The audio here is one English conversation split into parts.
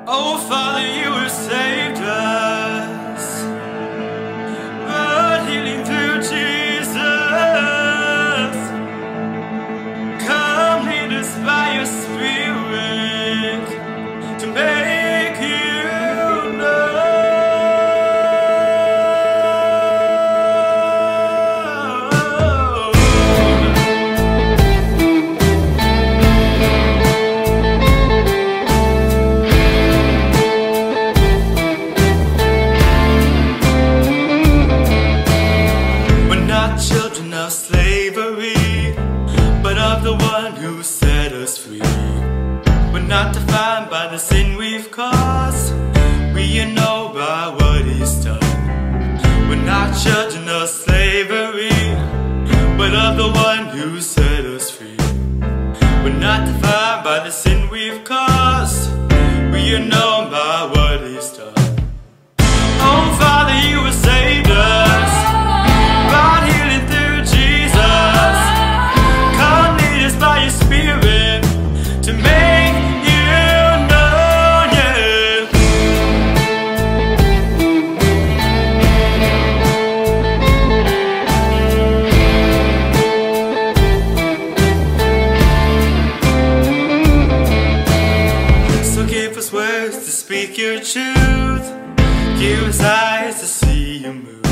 Oh, Father, you have saved us, brought healing through Jesus. Come lead us by your Spirit to make you known. We're not children of slavery, but of the one who set us free. We're not defined by the sin we've caused, we know by what he's done. We're not children of slavery, but of the one who set us free. We're not defined by the sin we've caused, we are known by what he's done. Oh, Father, you have saved us, brought healing through Jesus. Come lead us by your Spirit to make you known, yeah. So give us words to speak your truth, give us eyes to see you move.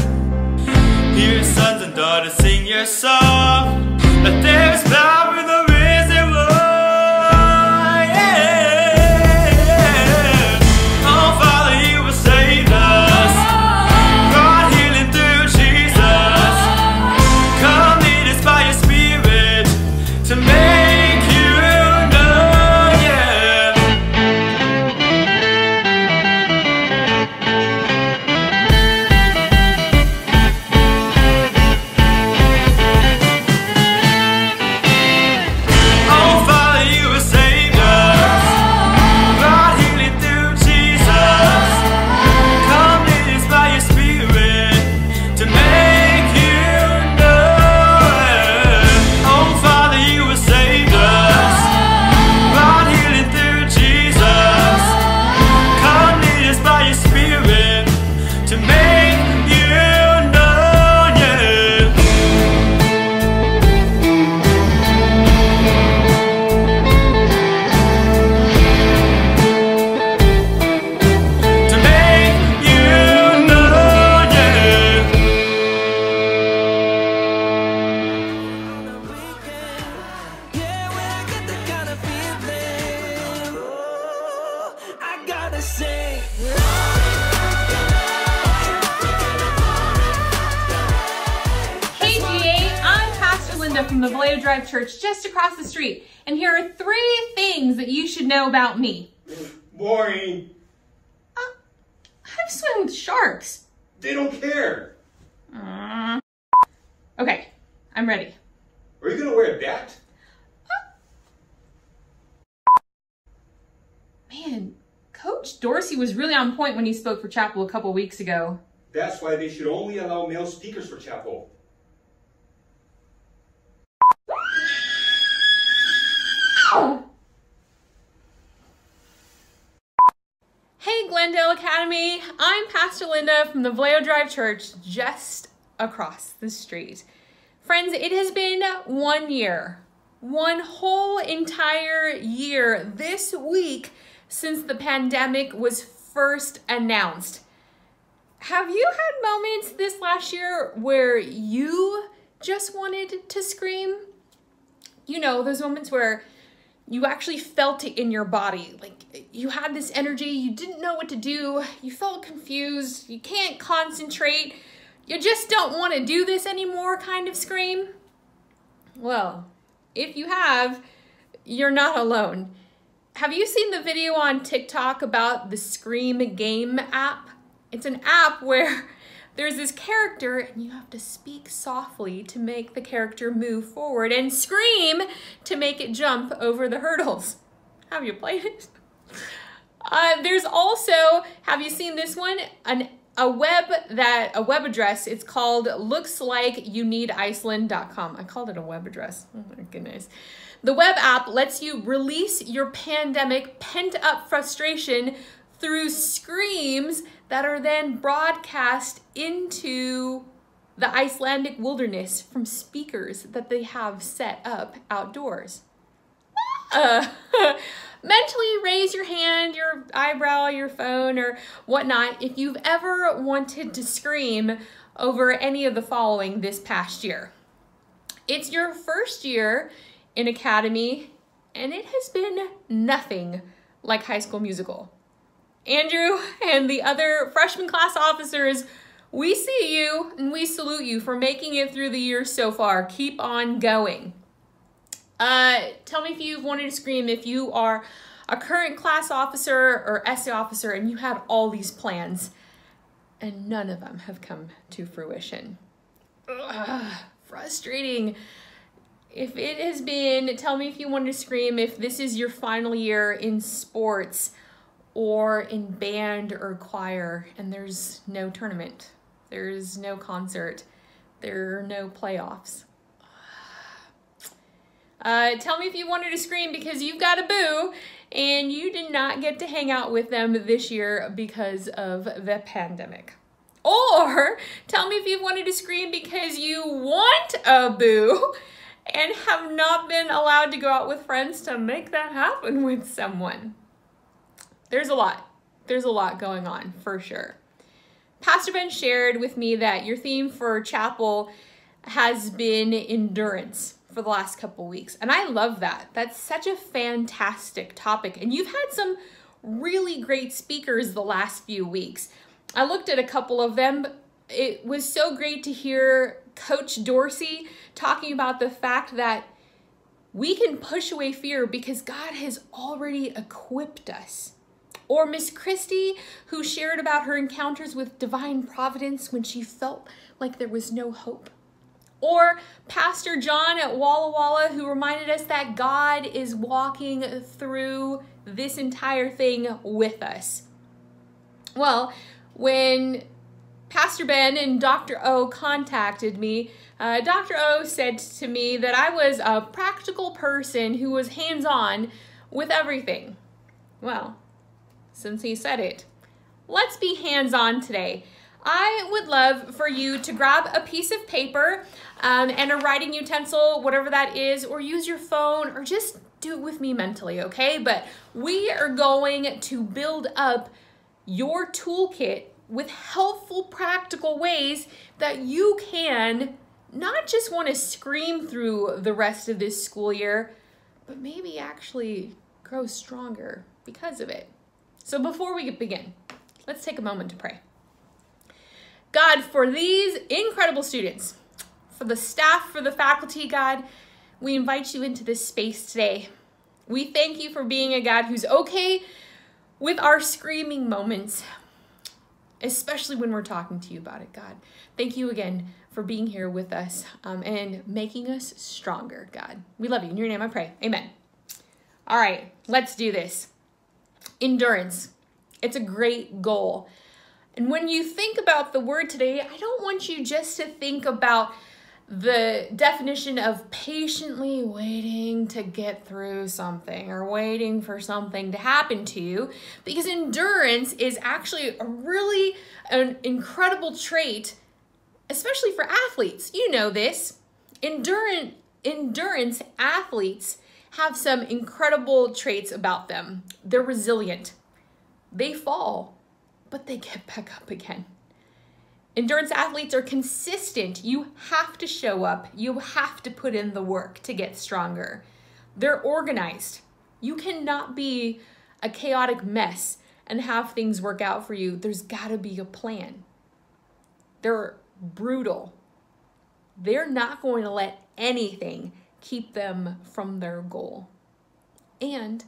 Hear your sons and daughters sing your song, that there is power in the risen one, yeah. Oh, Father, you have saved us, brought healing through Jesus. Come lead us by your Spirit to make you known, yeah. Oh, Father, you have saved us, brought healing through Jesus. Come lead us by your Spirit to make you known. Oh, Father, you have saved us, brought healing through Jesus. Come lead us by your Spirit to make you known, yeah. To make you known, yeah. Yeah, when I get the kind of feeling, I gotta say, Hey GA, I'm Pastor Linda from the Vallejo Drive Church just across the street, and here are 3 things that you should know about me. Boring. I've swum with sharks. They don't care. Okay, I'm ready. Are you gonna wear that? Man, Coach Dorsey was really on point when he spoke for chapel a couple weeks ago. That's why they should only allow male speakers for chapel. Hey Glendale Academy, I'm Pastor Linda from the Vallejo Drive Church just across the street. Friends, it has been 1 year, one whole entire year this week since the pandemic was first announced. Have you had moments this last year where you just wanted to scream? You know, those moments where you actually felt it in your body. Like you had this energy, you didn't know what to do, you felt confused, you can't concentrate, you just don't want to do this anymore kind of scream. Well, if you have, you're not alone. Have you seen the video on TikTok about the Scream Game app? It's an app where there's this character and you have to speak softly to make the character move forward and scream to make it jump over the hurdles. Have you played it? There's also, have you seen this one? A web address. It's called lookslikeyounneediceland.com. I called it a web address. Oh my goodness. The web app lets you release your pandemic pent-up frustration through screams that are then broadcast into the Icelandic wilderness from speakers that they have set up outdoors. Mentally raise your hand, your eyebrow, your phone, or whatnot if you've ever wanted to scream over any of the following this past year. It's your first year in Academy, and it has been nothing like High School Musical. Andrew and the other freshman class officers, we see you and we salute you for making it through the year so far. Keep on going. Tell me if you've wanted to scream if you are a current class officer or essay officer and you had all these plans and none of them have come to fruition. Ugh, frustrating. If it has been, tell me if you wanted to scream if this is your final year in sports or in band or choir and there's no tournament, there's no concert, there are no playoffs. Tell me if you wanted to scream because you've got a boo and you did not get to hang out with them this year because of the pandemic. Or tell me if you wanted to scream because you want a boo and have not been allowed to go out with friends to make that happen with someone. There's a lot. There's a lot going on for sure. Pastor Ben shared with me that your theme for chapel has been endurance for the last couple weeks. And I love that. That's such a fantastic topic. And you've had some really great speakers the last few weeks. I looked at a couple of them. It was so great to hear Coach Dorsey talking about the fact that we can push away fear because God has already equipped us. Or Miss Christie, who shared about her encounters with divine providence when she felt like there was no hope. Or Pastor John at Walla Walla, who reminded us that God is walking through this entire thing with us. Well, when Pastor Ben and Dr. O contacted me, Dr. O said to me that I was a practical person who was hands-on with everything. Well, since he said it, let's be hands-on today. I would love for you to grab a piece of paper and a writing utensil, whatever that is, or use your phone, or just do it with me mentally, okay? But we are going to build up your toolkit with helpful, practical ways that you can not just want to scream through the rest of this school year, but maybe actually grow stronger because of it. So before we begin, let's take a moment to pray. God, for these incredible students, for the staff, for the faculty, God, we invite you into this space today. We thank you for being a God who's okay with our screaming moments, especially when we're talking to you about it, God. Thank you again for being here with us and making us stronger, God. We love you. In your name I pray. Amen. All right, let's do this. Endurance. It's a great goal. And when you think about the word today, I don't want you just to think about the definition of patiently waiting to get through something or waiting for something to happen to you, because endurance is actually an incredible trait, especially for athletes. You know this. Endurance athletes have some incredible traits about them. They're resilient. They fall, but they get back up again. Endurance athletes are consistent. You have to show up. You have to put in the work to get stronger. They're organized. You cannot be a chaotic mess and have things work out for you. There's got to be a plan. They're brutal. They're not going to let anything keep them from their goal. And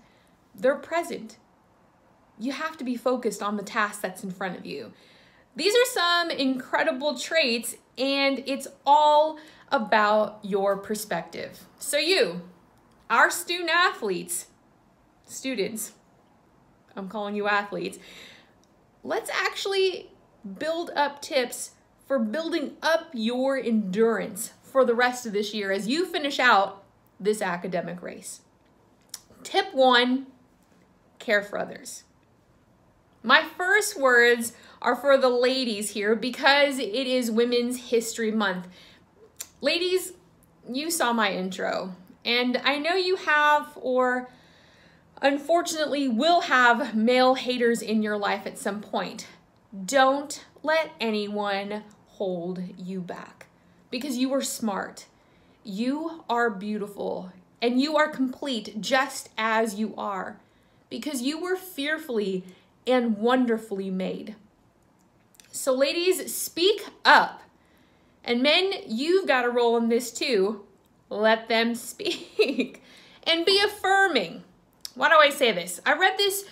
they're present. You have to be focused on the task that's in front of you. These are some incredible traits, and it's all about your perspective. So you, our students, I'm calling you athletes, let's actually build up tips for building up your endurance for the rest of this year as you finish out this academic race. Tip 1, care for others. My first words are for the ladies here because it is Women's History Month. Ladies, you saw my intro, and I know you have, or unfortunately will have, male haters in your life at some point. Don't let anyone hold you back because you are smart. You are beautiful and you are complete just as you are because you were fearfully and wonderfully made. So ladies, speak up. And men, you've got a role in this too. Let them speak and be affirming. Why do I say this? I read this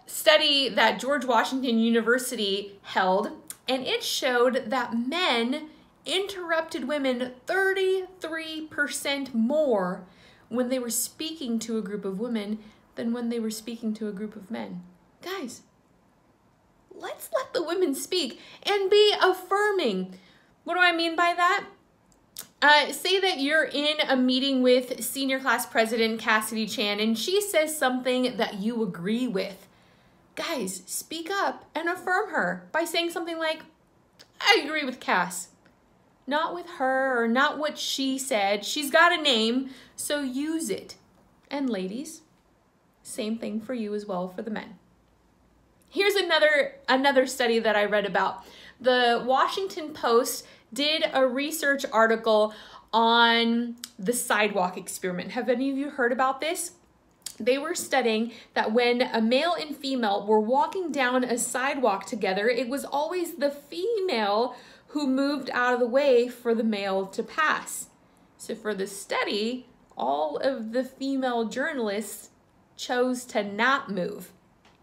study that George Washington University held, and it showed that men interrupted women 33% more when they were speaking to a group of women than when they were speaking to a group of men. Guys, let's let the women speak and be affirming. What do I mean by that? Say that you're in a meeting with senior class president Cassidy Chan and she says something that you agree with. Guys, speak up and affirm her by saying something like, I agree with Cass. Not with her or not what she said. She's got a name, so use it. And ladies, same thing for you as well for the men. Here's another study that I read about. The Washington Post did a research article on the sidewalk experiment. Have any of you heard about this? They were studying that when a male and female were walking down a sidewalk together, it was always the female who moved out of the way for the male to pass. So for the study, all of the female journalists chose to not move,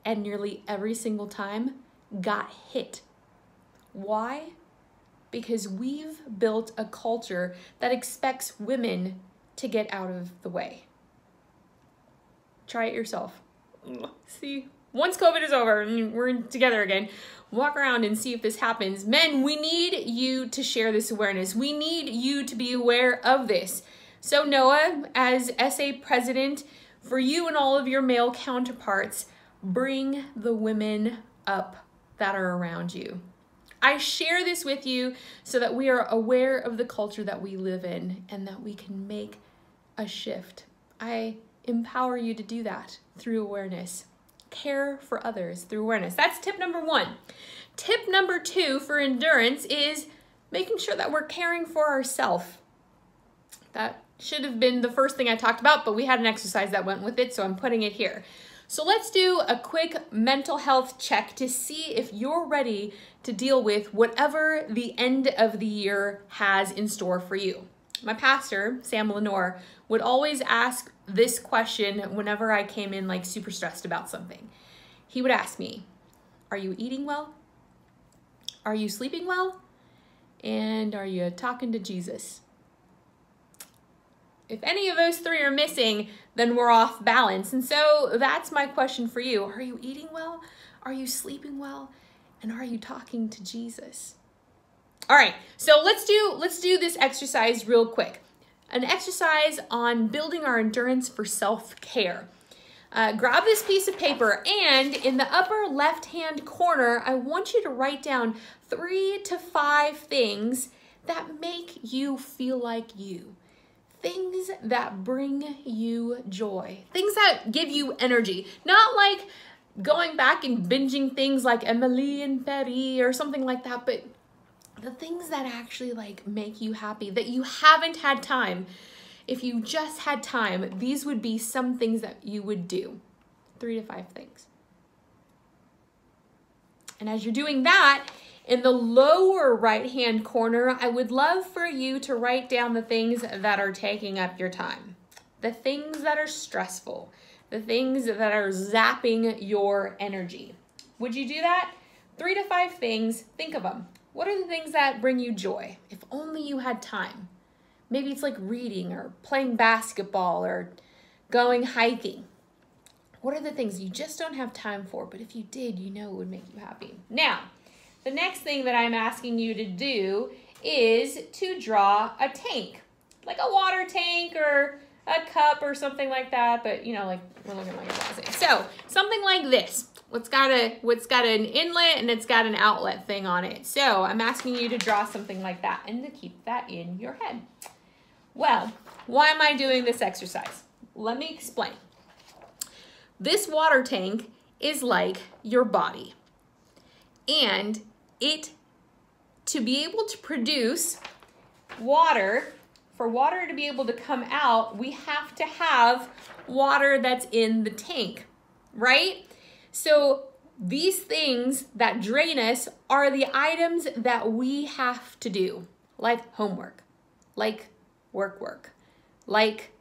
and nearly every single time got hit. Why? Because we've built a culture that expects women to get out of the way. Try it yourself. See, once COVID is over and we're together again, walk around and see if this happens. Men, we need you to share this awareness. We need you to be aware of this. So Noah, as SA president, for you and all of your male counterparts, bring the women up that are around you. I share this with you so that we are aware of the culture that we live in and that we can make a shift. I empower you to do that through awareness. Care for others through awareness. That's tip number 1. Tip number 2 for endurance is making sure that we're caring for ourselves. That should have been the first thing I talked about, but we had an exercise that went with it, so I'm putting it here. So let's do a quick mental health check to see if you're ready to deal with whatever the end of the year has in store for you. My pastor, Sam Lenore, would always ask this question whenever I came in like super stressed about something. He would ask me, are you eating well? Are you sleeping well? And are you talking to Jesus? If any of those 3 are missing, then we're off balance. And so that's my question for you. Are you eating well? Are you sleeping well? And are you talking to Jesus? All right, so let's do this exercise real quick. An exercise on building our endurance for self-care. Grab this piece of paper, and in the upper left-hand corner, I want you to write down 3 to 5 things that make you feel like you. Things that bring you joy. Things that give you energy. Not like going back and binging things like Emily and Betty or something like that, but the things that actually like make you happy, that you haven't had time. If you just had time, these would be some things that you would do. 3 to 5 things. And as you're doing that, in the lower right-hand corner, I would love for you to write down the things that are taking up your time. The things that are stressful. The things that are zapping your energy. Would you do that? 3 to 5 things, think of them. What are the things that bring you joy? If only you had time. Maybe it's like reading or playing basketball or going hiking. What are the things you just don't have time for, but if you did, you know it would make you happy? Now, the next thing that I'm asking you to do is to draw a tank, like a water tank or a cup or something like that, but you know, like we're looking like a vase. So something like this. what's got an inlet and it's got an outlet thing on it. So I'm asking you to draw something like that and to keep that in your head. Well, why am I doing this exercise? Let me explain. This water tank is like your body. And to be able to produce water, for water to be able to come out, we have to have water that's in the tank, right? So these things that drain us are the items that we have to do, like homework, like work, like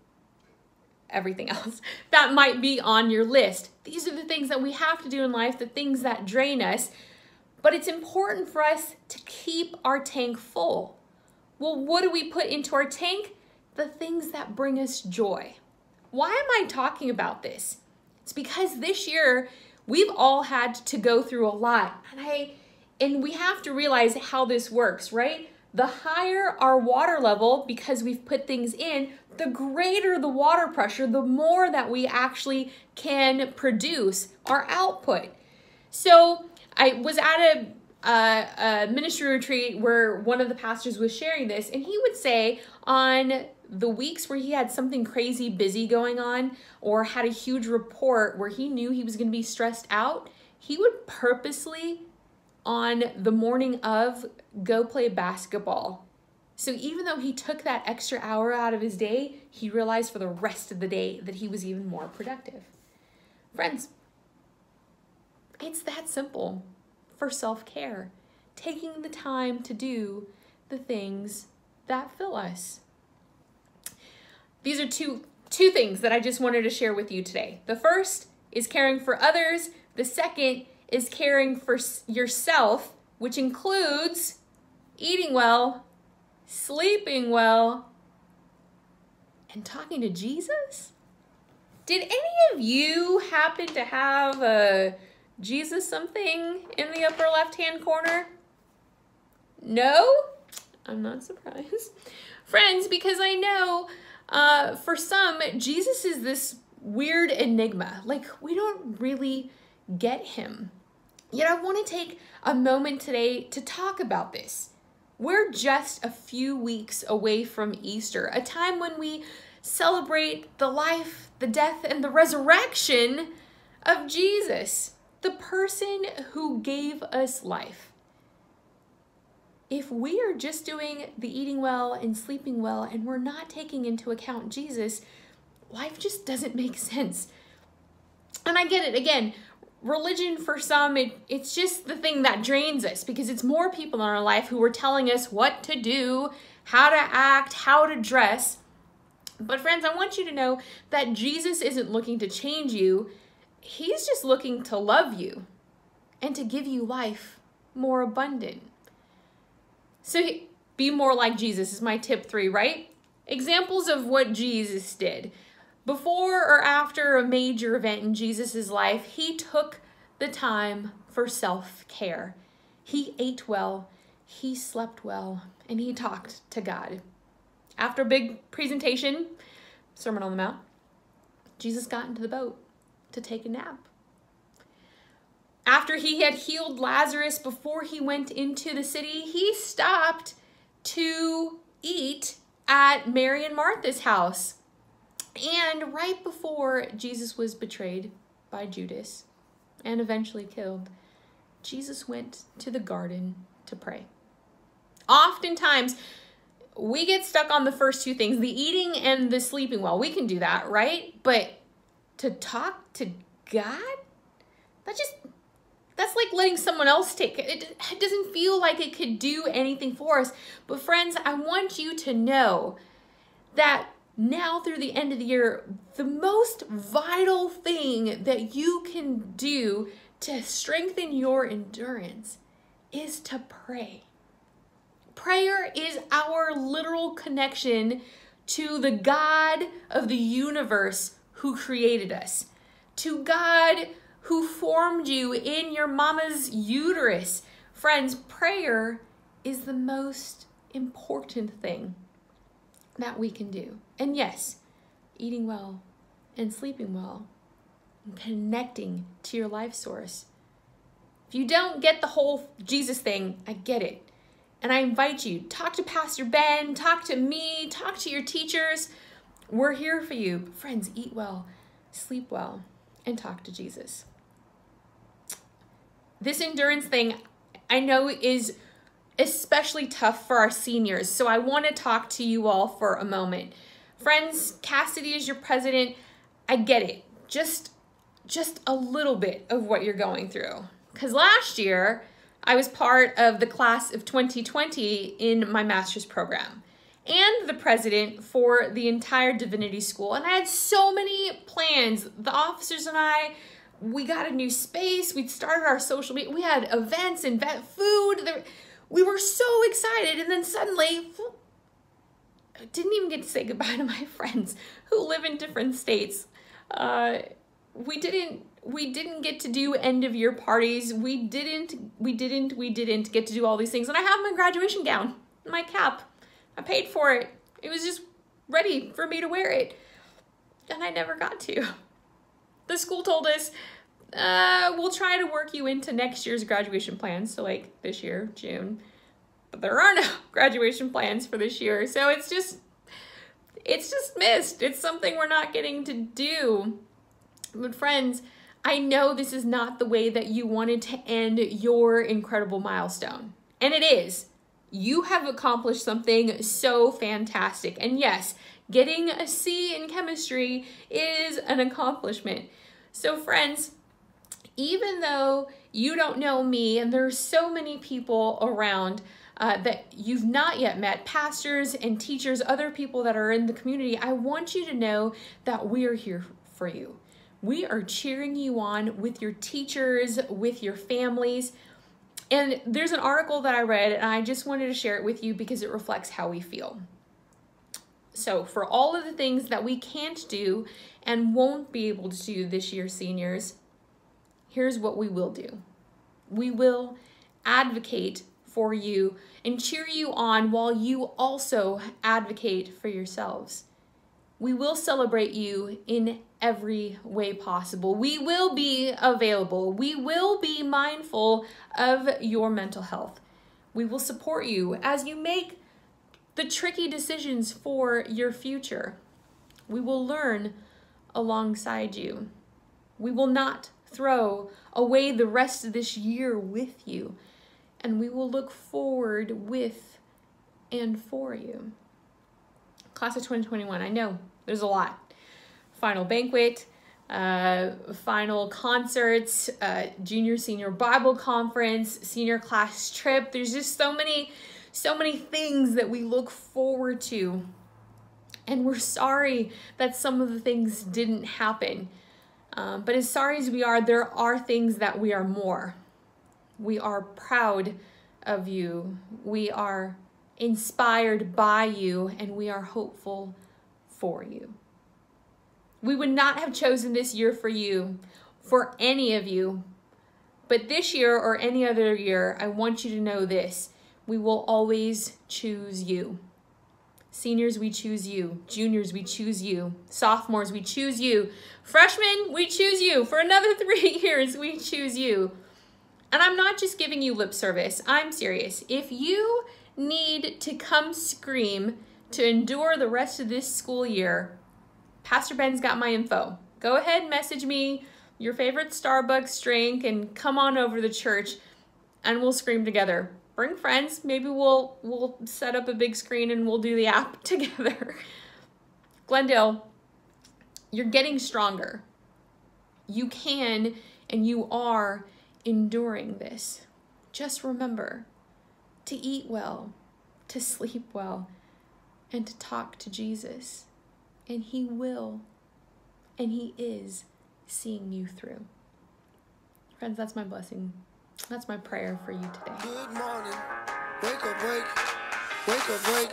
everything else that might be on your list. These are the things that we have to do in life, the things that drain us. But it's important for us to keep our tank full. Well, what do we put into our tank? The things that bring us joy. Why am I talking about this? It's because this year we've all had to go through a lot. And we have to realize how this works, right? The higher our water level, because we've put things in, the greater the water pressure, the more that we actually can produce our output. So I was at a ministry retreat where one of the pastors was sharing this, and he would say on the weeks where he had something crazy busy going on or had a huge report where he knew he was going to be stressed out, he would purposely on the morning of go play basketball. So even though he took that extra hour out of his day, he realized for the rest of the day that he was even more productive. Friends, it's that simple for self-care. Taking the time to do the things that fill us. These are two things that I just wanted to share with you today. The first is caring for others. The second is caring for yourself, which includes eating well, sleeping well, and talking to Jesus. Did any of you happen to have a Jesus something in the upper left-hand corner? No? I'm not surprised. Friends, because I know for some, Jesus is this weird enigma. Like, we don't really get him. Yet I want to take a moment today to talk about this. We're just a few weeks away from Easter, a time when we celebrate the life, the death, and the resurrection of Jesus, the person who gave us life. If we are just doing the eating well and sleeping well and we're not taking into account Jesus, life just doesn't make sense. And I get it. Again, religion for some, it's just the thing that drains us because it's more people in our life who are telling us what to do, how to act, how to dress. But friends, I want you to know that Jesus isn't looking to change you. He's just looking to love you and to give you life more abundant. So be more like Jesus is my tip 3, right? Examples of what Jesus did. Before or after a major event in Jesus' life, he took the time for self-care. He ate well, he slept well, and he talked to God. After a big presentation, Sermon on the Mount, Jesus got into the boat to take a nap. After he had healed Lazarus before he went into the city, he stopped to eat at Mary and Martha's house. And right before Jesus was betrayed by Judas and eventually killed, Jesus went to the garden to pray. Oftentimes, we get stuck on the first 2 things, the eating and the sleeping well. We can do that, right? But to talk to God, that's like letting someone else take it. It doesn't feel like it could do anything for us. But friends, I want you to know that now through the end of the year, the most vital thing that you can do to strengthen your endurance is to pray. Prayer is our literal connection to the God of the universe who created us, to God who formed you in your mama's uterus. Friends, prayer is the most important thing that we can do. And yes, eating well and sleeping well and connecting to your life source. If you don't get the whole Jesus thing, I get it. And I invite you, talk to Pastor Ben, talk to me, talk to your teachers. We're here for you. Friends, eat well, sleep well, and talk to Jesus. This endurance thing, I know, is especially tough for our seniors. So I want to talk to you all for a moment. Friends, Cassidy is your president. I get it. Just a little bit of what you're going through. Because last year, I was part of the class of 2020 in my master's program and the president for the entire divinity school. And I had so many plans. The officers and I, we got a new space. We started our social media. We had events and food. We were so excited. And then suddenly, I didn't even get to say goodbye to my friends who live in different states. We didn't get to do end of year parties. We didn't get to do all these things. And I have my graduation gown, my cap. I paid for it. It was just ready for me to wear it. And I never got to. The school told us, we'll try to work you into next year's graduation plans. So like this year, June. But there are no graduation plans for this year. So it's just missed. It's something we're not getting to do. But friends, I know this is not the way that you wanted to end your incredible milestone. And it is. You have accomplished something so fantastic. And yes, getting a C in chemistry is an accomplishment. So friends, even though you don't know me and there's so many people around that you've not yet met, pastors and teachers, other people that are in the community, I want you to know that we are here for you. We are cheering you on with your teachers, with your families. And there's an article that I read, and I just wanted to share it with you because it reflects how we feel. So for all of the things that we can't do and won't be able to do this year, seniors, here's what we will do. We will advocate for you and cheer you on while you also advocate for yourselves. We will celebrate you in every way possible. We will be available. We will be mindful of your mental health. We will support you as you make the tricky decisions for your future. We will learn alongside you. We will not throw away the rest of this year with you, and we will look forward with and for you. Class of 2021, I know there's a lot. Final banquet, final concerts, junior, senior Bible conference, senior class trip. There's just so many things that we look forward to. And we're sorry that some of the things didn't happen. But as sorry as we are, there are things that we are more. We are proud of you. We are inspired by you, and we are hopeful for you. We would not have chosen this year for you, for any of you, but this year or any other year, I want you to know this: we will always choose you. Seniors, we choose you. Juniors, we choose you. Sophomores, we choose you. Freshmen, we choose you. For another 3 years, we choose you. And I'm not just giving you lip service. I'm serious. If you need to come scream to endure the rest of this school year, Pastor Ben's got my info. Go ahead, message me your favorite Starbucks drink and come on over to the church and we'll scream together. Bring friends. Maybe we'll set up a big screen and we'll do the app together. Glendale, you're getting stronger. You can and you are enduring this. Just remember to eat well, to sleep well, and to talk to Jesus. And he will, and he is seeing you through. Friends, that's my blessing. That's my prayer for you today. Good morning. Wake up, wake. Wake up, wake.